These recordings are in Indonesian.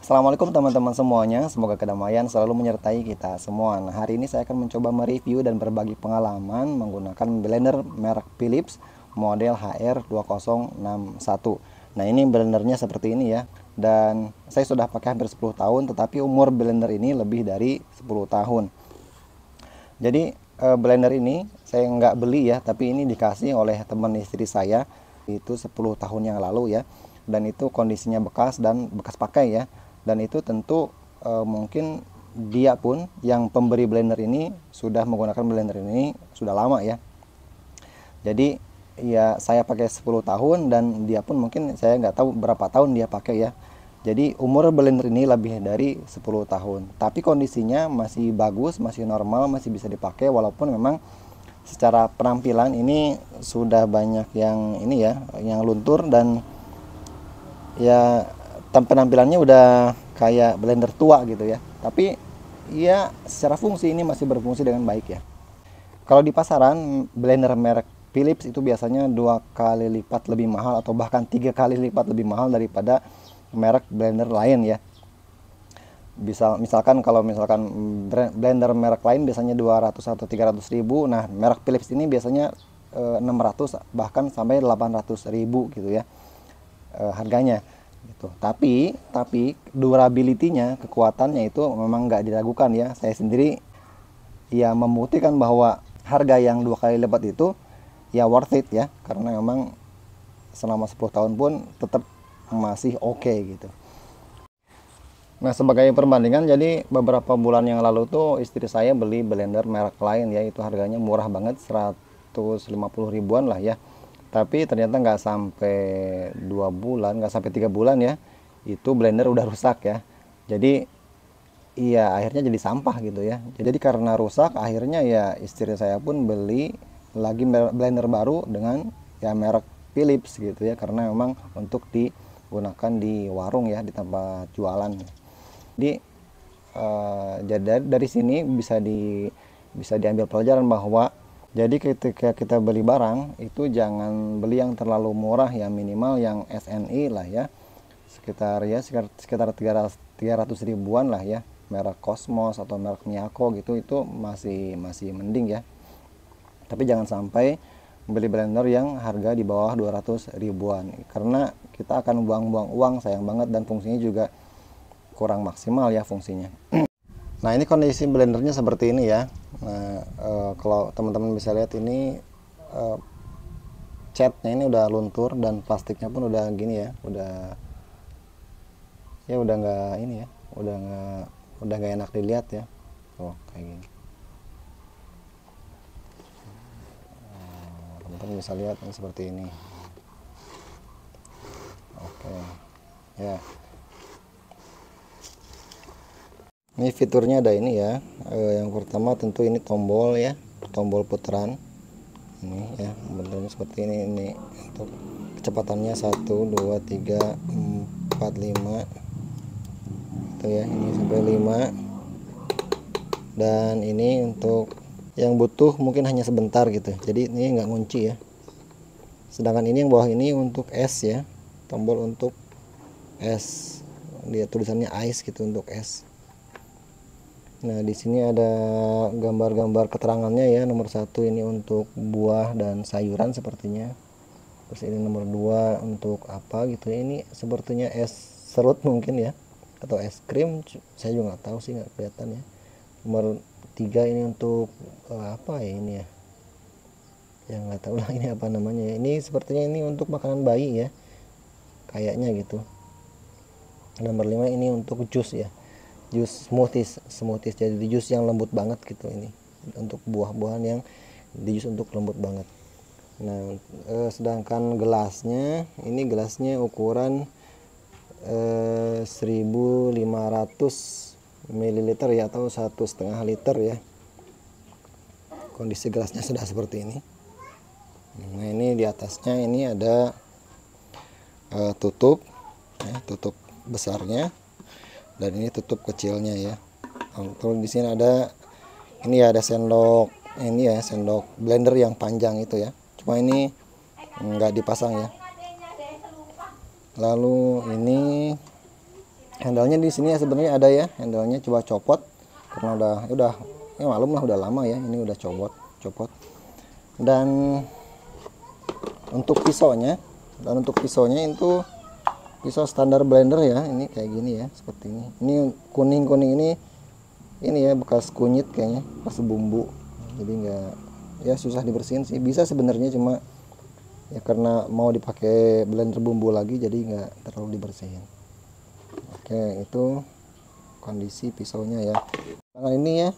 Assalamualaikum teman-teman semuanya, semoga kedamaian selalu menyertai kita semua. Nah, hari ini saya akan mencoba mereview dan berbagi pengalaman menggunakan blender merek Philips model HR2061. Nah, ini blendernya seperti ini ya. Dan saya sudah pakai hampir 10 tahun, tetapi umur blender ini lebih dari 10 tahun. Jadi blender ini saya nggak beli ya, tapi ini dikasih oleh teman istri saya itu 10 tahun yang lalu ya. Dan itu kondisinya bekas dan bekas pakai ya. Dan itu tentu mungkin dia pun yang pemberi blender ini sudah menggunakan blender ini sudah lama ya. Jadi ya saya pakai 10 tahun dan dia pun mungkin saya nggak tahu berapa tahun dia pakai ya. Jadi umur blender ini lebih dari 10 tahun. Tapi kondisinya masih bagus, masih normal, masih bisa dipakai walaupun memang secara penampilan ini sudah banyak yang ini ya, yang luntur dan ya penampilannya udah kayak blender tua gitu ya. Tapi ya secara fungsi ini masih berfungsi dengan baik ya. Kalau di pasaran blender merek Philips itu biasanya 2 kali lipat lebih mahal atau bahkan 3 kali lipat lebih mahal daripada merek blender lain ya. Misalkan kalau blender merek lain biasanya 200 atau 300 ribu, nah merek Philips ini biasanya 600 bahkan sampai 800 ribu gitu ya harganya gitu. Tapi durability-nya, kekuatannya itu memang nggak diragukan ya. Saya sendiri ya membuktikan bahwa harga yang 2 kali lipat itu ya worth it ya, karena memang selama 10 tahun pun tetap masih oke gitu. Nah, sebagai perbandingan, jadi beberapa bulan yang lalu tuh istri saya beli blender merek lain ya, itu harganya murah banget, 150 ribuan lah ya. Tapi ternyata nggak sampai 2 bulan, nggak sampai 3 bulan ya, itu blender udah rusak ya. Jadi iya akhirnya jadi sampah gitu ya. Jadi karena rusak akhirnya ya istri saya pun beli lagi blender baru dengan ya merek Philips gitu ya, karena memang untuk digunakan di warung ya, di tempat jualan. Jadi jadi dari sini bisa diambil pelajaran bahwa jadi ketika kita beli barang itu jangan beli yang terlalu murah ya, minimal yang SNI lah ya, sekitar 300 ribuan lah ya, merek Cosmos atau merek Miyako gitu, itu masih mending ya. Tapi jangan sampai beli blender yang harga di bawah 200 ribuan, karena kita akan buang-buang uang, sayang banget, dan fungsinya juga kurang maksimal ya fungsinya. Nah, ini kondisi blendernya seperti ini ya. Nah, kalau teman-teman bisa lihat ini catnya ini udah luntur dan plastiknya pun udah gini ya, udah nggak ini ya, udah nggak enak dilihat ya. Tuh kayak gini. Teman-teman bisa lihat ini seperti ini. Oke ya. Ini fiturnya ada ini ya. Yang pertama tentu ini tombol ya, tombol putaran. Ini ya, bentuknya seperti ini. Ini untuk kecepatannya 1, 2, 3, 4, 5. Itu ya, ini sampai 5. Dan ini untuk yang butuh mungkin hanya sebentar gitu. Jadi ini nggak ngunci ya. Sedangkan ini yang bawah ini untuk S ya, tombol untuk S. Dia tulisannya ice gitu, untuk S. Nah, di sini ada gambar-gambar keterangannya ya. Nomor 1 ini untuk buah dan sayuran sepertinya. Terus ini nomor 2 untuk apa gitu ya. Ini sepertinya es serut mungkin ya, atau es krim. Saya juga nggak tahu sih, nggak kelihatan ya. Nomor 3 ini untuk apa ya ini ya. Yang nggak tahu lah ini apa namanya. Ini sepertinya ini untuk makanan bayi ya. Kayaknya gitu. Nomor 5 ini untuk jus ya. Jus smoothies, jadi jus yang lembut banget gitu, ini untuk buah-buahan yang di jus untuk lembut banget. Nah, sedangkan gelasnya ini ukuran 1500 ml ya, atau 1,5 liter ya. Kondisi gelasnya sudah seperti ini. Nah, ini di atasnya ini ada tutup ya, tutup besarnya, dan ini tutup kecilnya ya. Kalau di sini ada ini ya, ada sendok ini ya, sendok blender yang panjang itu ya, cuma ini nggak dipasang ya. Lalu ini Handle-nya di sini ya sebenarnya ada ya, handle-nya coba copot karena udah ya malum lah, udah lama ya ini udah copot. Dan untuk pisaunya itu pisau standar blender ya, ini kayak gini ya, seperti ini. Ini kuning ini ya bekas kunyit kayaknya, bekas bumbu. Jadi nggak, ya susah dibersihin sih. Bisa sebenarnya, cuma ya karena mau dipakai blender bumbu lagi jadi nggak terlalu dibersihin. Oke, itu kondisi pisaunya ya. Tangan ini ya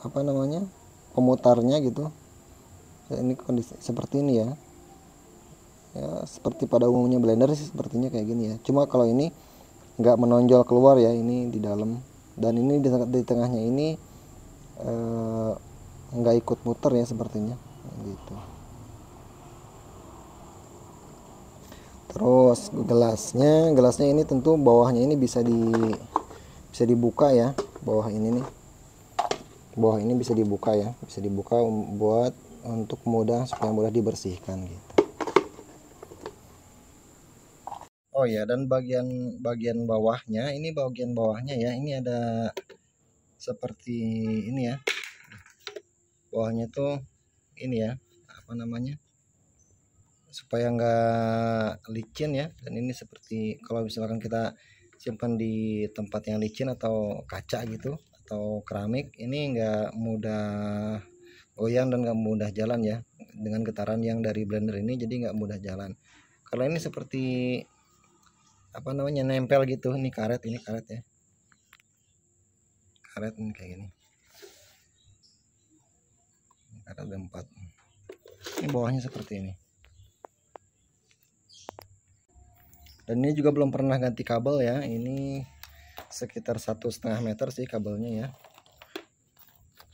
apa namanya, pemutarnya gitu. Ini kondisi seperti ini ya. Ya seperti pada umumnya blender sih sepertinya kayak gini ya. Cuma kalau ini nggak menonjol keluar ya, ini di dalam. Dan ini di tengahnya ini nggak ikut muter ya sepertinya gitu. Terus gelasnya ini tentu bawahnya ini bisa dibuka ya. Bawah ini bisa dibuka ya, bisa dibuka buat untuk supaya mudah dibersihkan gitu. Oh ya, dan bagian bawahnya ya, ini ada seperti ini ya. Bawahnya tuh ini ya, apa namanya, supaya nggak licin ya. Dan ini seperti kalau misalkan kita simpan di tempat yang licin atau kaca gitu atau keramik, ini nggak mudah goyang dan nggak mudah jalan ya, dengan getaran yang dari blender ini, jadi nggak mudah jalan. Kalau ini seperti apa namanya, nempel gitu. Ini karet ya, karet ini kayak gini, karet ada 4. Ini bawahnya seperti ini. Dan ini juga belum pernah ganti kabel ya, ini sekitar 1,5 meter sih kabelnya ya.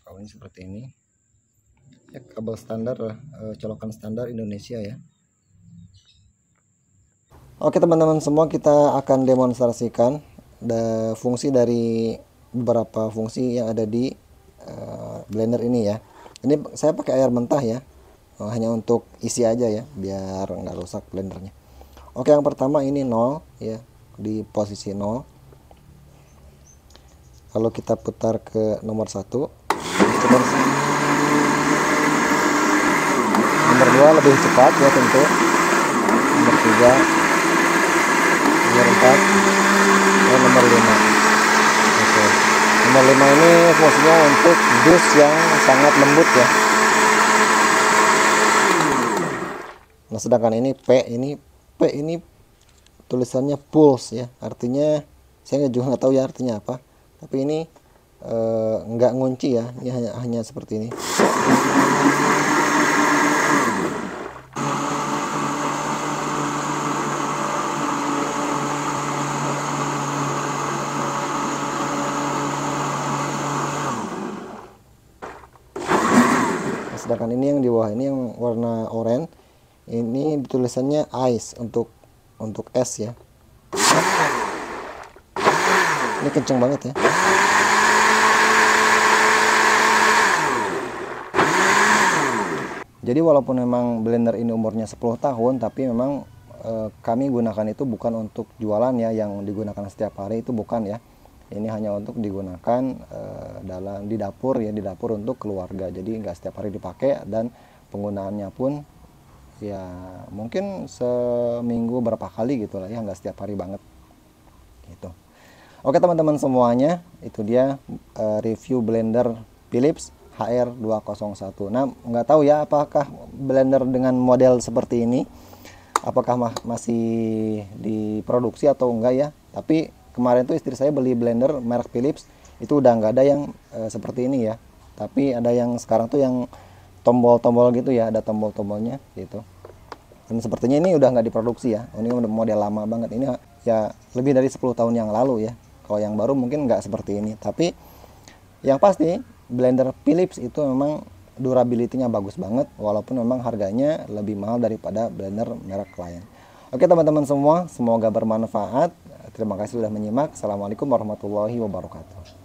Kabelnya seperti ini ya, kabel standar lah, colokan standar Indonesia ya. Oke teman-teman semua, kita akan demonstrasikan fungsi dari beberapa fungsi yang ada di blender ini ya. Ini saya pakai air mentah ya, hanya untuk isi aja ya, biar nggak rusak blendernya. Oke, yang pertama ini 0 ya, di posisi 0. Kalau kita putar ke nomor 1, nomor 2 lebih cepat ya tentu, nomor 3, nomor 4, dan nomor 5. Oke. Nomor 5 ini fungsinya untuk dus yang sangat lembut ya. Nah, sedangkan ini P ini tulisannya pulse ya, artinya saya juga nggak tahu ya artinya apa, tapi ini nggak ngunci ya, ini hanya seperti ini. Nah, sedangkan ini yang di bawah ini yang warna oranye, ini tulisannya ice untuk es ya. Ini kenceng banget ya. Jadi walaupun memang blender ini umurnya 10 tahun, tapi memang kami gunakan itu bukan untuk jualan ya, yang digunakan setiap hari itu bukan ya. Ini hanya untuk digunakan di dapur ya, di dapur untuk keluarga. Jadi nggak setiap hari dipakai, dan penggunaannya pun ya mungkin seminggu berapa kali gitu lah ya, nggak setiap hari banget gitu. Oke teman-teman semuanya, itu dia review blender Philips HR201. Nah, nggak tahu ya apakah blender dengan model seperti ini apakah masih diproduksi atau enggak ya. Tapi kemarin tuh istri saya beli blender merek Philips, itu udah nggak ada yang seperti ini ya. Tapi ada yang sekarang tuh yang tombol-tombol gitu ya, ada tombol-tombolnya gitu. Dan sepertinya ini udah nggak diproduksi ya. Ini udah model lama banget, ini ya lebih dari 10 tahun yang lalu ya. Kalau yang baru mungkin nggak seperti ini. Tapi yang pasti blender Philips itu memang durability-nya bagus banget, walaupun memang harganya lebih mahal daripada blender merek lain. Oke teman-teman semua, semoga bermanfaat. Terima kasih sudah menyimak. Assalamualaikum warahmatullahi wabarakatuh.